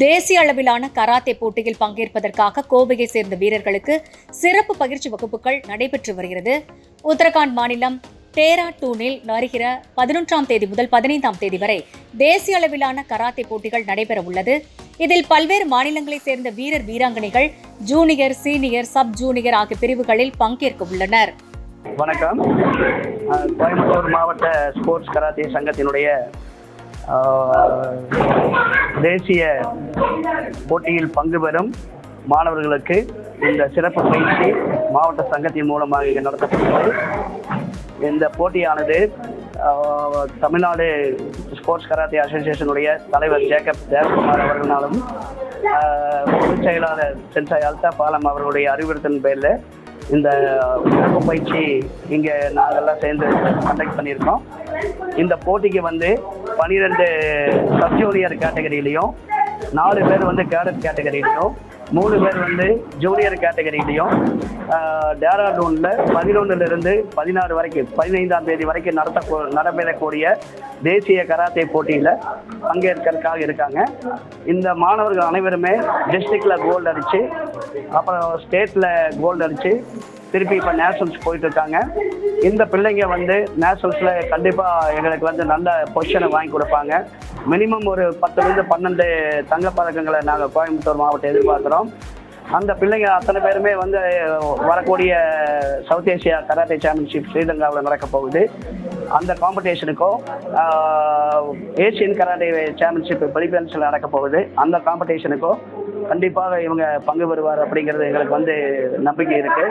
தேசிய அளவிலான கராத்தே போட்டியில் பங்கேற்பதற்காக கோவையை சேர்ந்த வீரர்களுக்கு சிறப்பு பயிற்சி வகுப்புகள் நடைபெற்று வருகிறது. உத்தரகாண்ட் மாநிலம் டேராடூனில் வருகிற 11ஆம் தேதி முதல் 15ஆம் தேதி வரை தேசிய அளவிலான கராத்தே போட்டிகள் நடைபெற உள்ளது. இதில் பல்வேறு மாநிலங்களைச் சேர்ந்த வீரர் வீராங்கனைகள் ஜூனியர், சீனியர், சப் ஜூனியர் ஆகிய பிரிவுகளில் பங்கேற்க உள்ளனர். வணக்கம். கோயம்புத்தூர் மாவட்ட ஸ்போர்ட்ஸ் கராத்தே சங்கத்தினுடைய தேசிய போட்டியில் பங்கு பெறும் மாணவர்களுக்கு இந்த சிறப்பு பயிற்சி மாவட்ட சங்கத்தின் மூலமாக இங்கே நடத்தப்படுகிறது. இந்த போட்டியானது தமிழ்நாடு ஸ்போர்ட்ஸ் கராத்தே அசோசியேஷனுடைய தலைவர் ஜேக்கப் தேவகுமார் அவர்களாலும் பொதுச் செயலாளர் சென்சாய் அல்தாப் ஆலம் அவர்களுடைய அறிவுறுத்தலின் பேரில் இந்த சிறப்பு பயிற்சி இங்கே நாங்கள்லாம் சேர்ந்து கண்டக்ட் பண்ணியிருக்கோம். இந்த போட்டிக்கு 12 சப் ஜூனியர் கேட்டகரியிலையும் 4 பேர் கேடட் கேட்டகரியிலையும் 3 பேர் ஜூனியர் கேட்டகரியிலையும் டேராடூனில் 11லிருந்து 16 வரைக்கும் 15ஆம் தேதி வரைக்கும் நடைபெறக்கூடிய தேசிய கராத்தே போட்டியில் பங்கேற்கிறதுக்காக இருக்காங்க. இந்த மாணவர்கள் அனைவருமே டிஸ்ட்ரிக்டில் கோல்டு அடித்து, அப்புறம் ஸ்டேட்டில் கோல்டு அடித்து, திருப்பி இப்போ நேஷனல்ஸ் போயிட்டு இருக்காங்க. இந்த பிள்ளைங்க நேஷனல்ஸில் கண்டிப்பாக எங்களுக்கு நல்ல பொசிஷனை வாங்கி கொடுப்பாங்க. மினிமம் ஒரு 10லேருந்து 12 தங்கப்பதக்கங்களை நாங்கள் கோயம்புத்தூர் மாவட்டம் எதிர்பார்க்குறோம். அந்த பிள்ளைங்க அத்தனை பேருமே வரக்கூடிய சவுத் ஏசியா கராத்தே சாம்பியன்ஷிப் ஸ்ரீலங்காவில் நடக்க போகுது. அந்த காம்படிஷனுக்கும் ஏசியன் கராட்டே சாம்பியன்ஷிப் பிலிப்பைன்ஸில் நடக்க போகுது. அந்த காம்படிஷனுக்கும் கண்டிப்பாக இவங்க பங்கு பெறுவார் அப்படிங்கிறது எங்களுக்கு நம்பிக்கை இருக்குது.